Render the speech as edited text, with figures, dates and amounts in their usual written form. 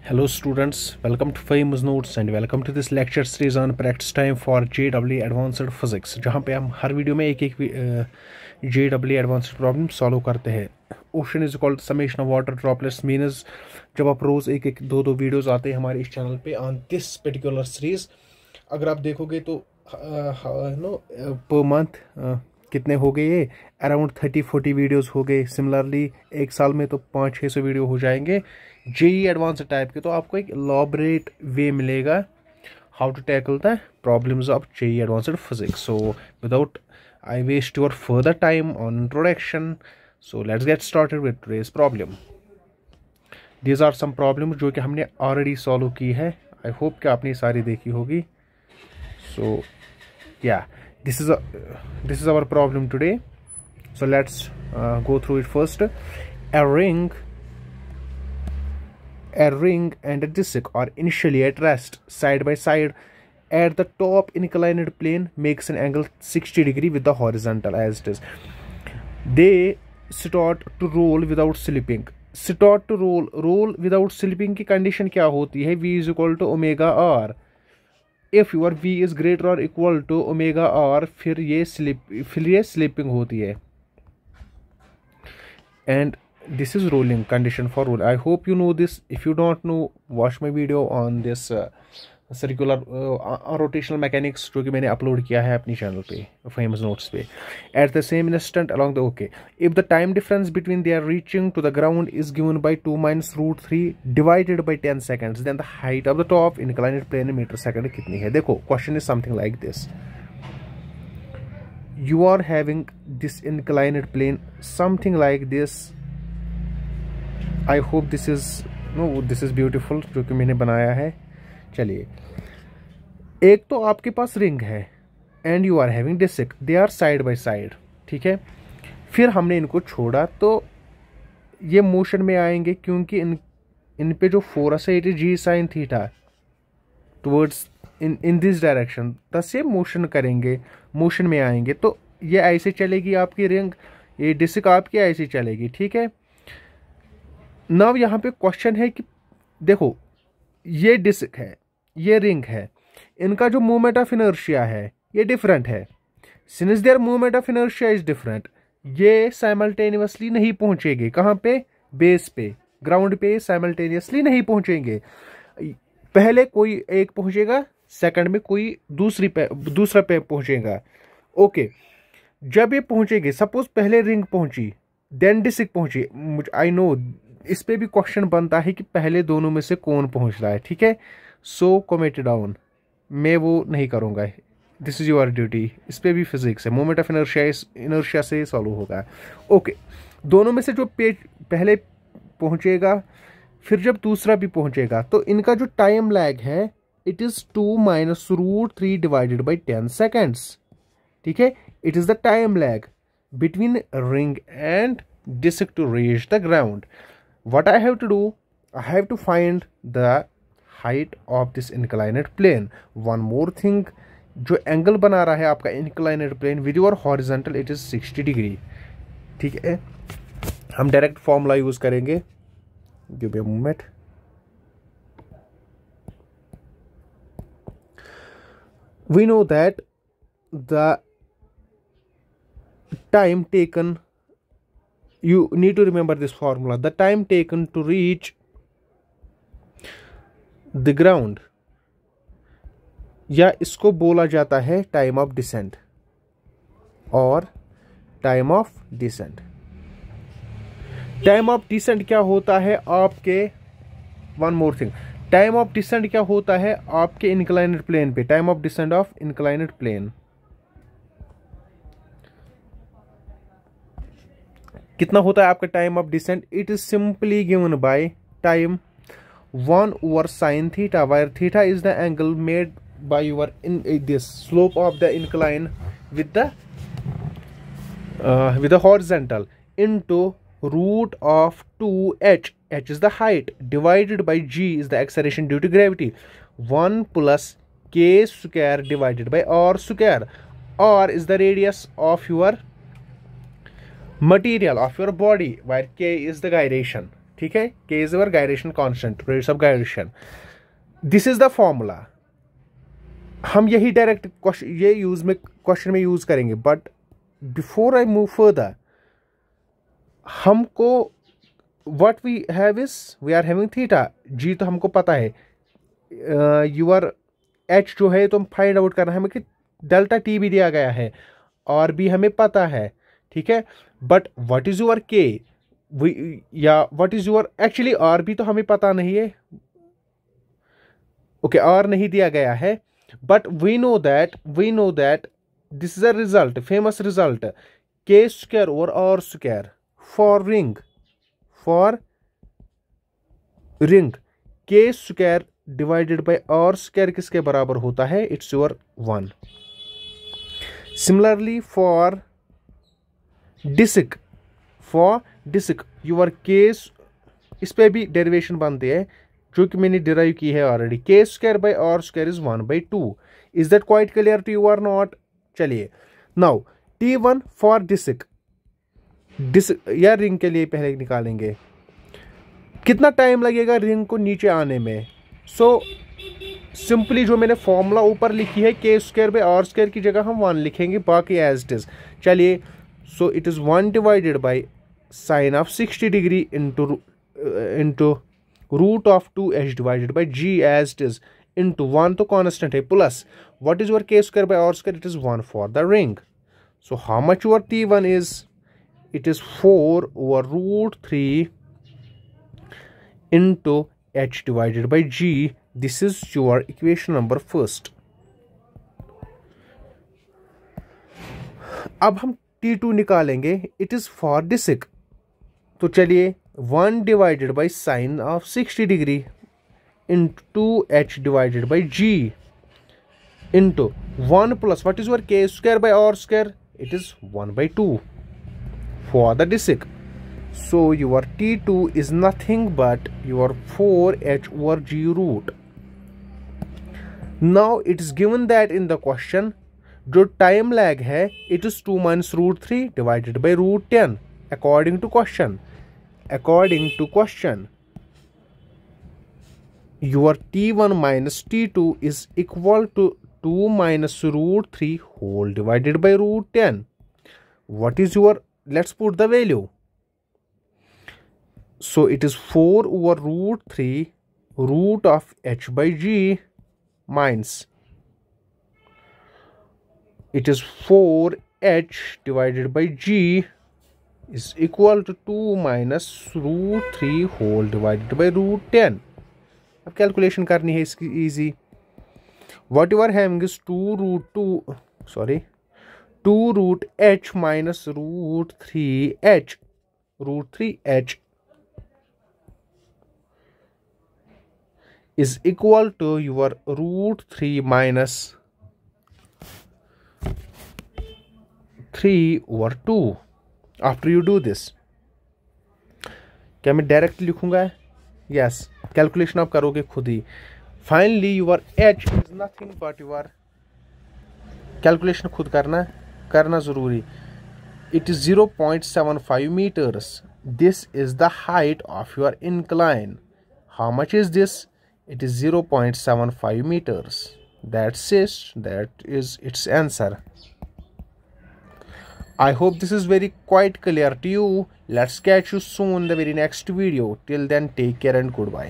Hello students, welcome to Famous Notes and welcome to this lecture series on practice time for JEE Advanced Physics, जहाँ पे हम हर video में एक JEE Advanced problem solve करते हैं। Ocean is equal to summation of water droplets means जब आप रोज़ एक दो वीडियोस आते हैं हमारे इस चैनल पे ऑन दिस पर्टिकुलर सीरीज, अगर आप देखोगे तो पर मंथ कितने हो गए ये अराउंड 30-40 वीडियोस हो गए। सिमिलरली एक साल में तो 500-600 वीडियो हो जाएंगे जेई एडवांस टाइप के। तो आपको एक इलॉबरेट वे मिलेगा how to tackle the problems of JEE advanced physics. So without I waste your further time on introduction, so let's get started with today's problem. These are some problem जो कि हमने already solve की है। I hope कि आपने सारी देखी होगी। सो या this is our problem today. So let's go through it first. A ring and a disc are initially at rest side by side at the top inclined plane makes an angle 60 degree with the horizontal as it is. They start to roll without slipping. Start to roll without slipping की condition क्या होती है? V is equal to omega r. If your v is greater और equal to omega r, फिर ये slipping होती है। And this is rolling condition for roll. I hope you know this. If you don't know, watch my video on this circular rotational mechanics जो कि मैंने upload किया है अपनी चैनल पे फेमस नोट्स पे। At the same instant along the okay if the time difference between their reaching to the ground is given by 2 - √3 divided by 10 seconds, then the height of the top inclined plane metre second कितनी है? देखो question is something like this. You are having this inclined plane something like this. I hope this is beautiful जो कि मैंने बनाया है। चलिए, एक तो आपके पास रिंग है and you are having disc, they are side by side, ठीक है। फिर हमने इनको छोड़ा तो ये मोशन में आएंगे क्योंकि इन पे जो फोर्स है it is g sine theta towards in this direction, thus ये मोशन करेंगे, मोशन में आएंगे। तो ये ऐसे चलेगी आपकी रिंग, ये डिस्क आपकी ऐसे चलेगी, ठीक है। नाउ यहाँ पे क्वेश्चन है कि देखो ये डिस्क है, ये रिंग है, इनका जो मूवमेंट ऑफ इनर्शिया है ये डिफरेंट है। Since there movement of inertia is different, ये साइमल्टेनियसली नहीं पहुंचेंगे। कहाँ पे? बेस पे, ग्राउंड पे साइमल्टेनियसली नहीं पहुंचेंगे। पहले कोई एक पहुंचेगा, सेकंड में कोई दूसरा पे पहुंचेगा। ओके, जब ये पहुंचेंगे, सपोज पहले रिंग पहुंची देन डिस्क पहुंची, आई नो इस पे भी क्वेश्चन बनता है कि पहले दोनों में से कौन पहुंच रहा है, ठीक है। सो कमेंट डाउन, मैं वो नहीं करूंगा, दिस इज योर ड्यूटी। इस पे भी फिजिक्स है, मोमेंट ऑफ इनर्शिया से सॉल्व होगा। ओके, दोनों में से जो पेज पहले पहुंचेगा फिर जब दूसरा भी पहुंचेगा तो इनका जो टाइम लैग है it is 2 - √3 divided by 10 seconds, ठीक है। It is the time lag between ring and disc to reach the ground. What I have to do, I have to find the height of this inclined plane. One more thing, जो angle बना रहा है आपका inclined plane with your horizontal, it is 60 degree, ठीक है। हम direct formula use करेंगे। Give me a moment. We know that the time taken, you need to remember this formula, the time taken to reach the ground, या इसको बोला जाता है time of descent और time of descent. Time of descent क्या होता है आपके, one more thing, time of descent क्या होता है आपके इंक्लाइंड प्लेन पे, time of descent of inclined plane कितना होता है आपका time of descent? It is simply given by time 1/sin theta, where theta is the angle made by your in this slope of the incline with the horizontal into √2h, h is the height, divided by g is the acceleration due to gravity, 1 + k² divided by r². r is the radius of your material of your body, where k is the gyration, ठीक है, k is our gyration constant, rates of gyration. This is the formula. हम यही direct ये question में use करेंगे. But before I move further, हमको what we have is we are having theta. जी तो हमको पता है. यूर एच जो है तो हम फाइंड आउट करना है हमें कि डेल्टा टी भी दिया गया है और भी हमें पता है. ठीक है, but what is your k या what is your actually r भी तो हमें पता नहीं है. ओके, आर नहीं दिया गया है. But we know that this is a result, famous result, k square over r square for ring, k square divided by r square किसके बराबर होता है? It's your 1. Similarly for disk, your case इस पे भी डेरिवेशन बनती है जो कि मैंने डिराइव की है already. k square by r square is 1/2. Is that quite clear to you और नॉट? चलिए, नाउ T1 फॉर डिस्क या रिंग के लिए पहले निकालेंगे. कितना टाइम लगेगा रिंग को नीचे आने में? सो सिंपली जो मैंने फॉर्मूला ऊपर लिखी है k square by r square की जगह हम 1 लिखेंगे, बाकी एज इट इज. चलिए, so it is 1 divided by sine of 60 degree into root of 2h divided by g as it is into 1 तो constant है plus what is your k square by r square? It is 1 for the ring. So how much your T1 is? It is 4 over root 3 into h divided by g. This is your equation number first. अब हम T2 निकालेंगे. It is for disk. तो चलिए, 1 divided by sine of 60 degree into h divided by g into 1 plus what is your k square by r square? It is 1/2 for the disk. So your T2 is nothing but your 4h over g root. Now it is given that in the question जो time lag है it is 2 minus root 3 divided by root 10 according to question. Your T1 minus T2 is equal to 2 minus root 3 whole divided by root 10. What is your, let's put the value. So it is 4 over root 3 root of h by g minus it is 4h divided by g is equal to 2 minus root 3 whole divided by root 10. अब calculation करनी है इसकी easy. What you are having is 2 root h minus root 3h is equal to your root 3 minus 3 over 2. After you do this, क्या मैं direct लिखूंगा? Yes, calculation आप करोगे खुद ही. Finally your h is nothing but your calculation खुद करना जरूरी. It is 0.75 meters. This is the height of your incline. How much is this? It is 0.75 meters. That is its answer. I hope this is very quite clear to you. Let's catch you soon in the very next video. Till then, take care and goodbye.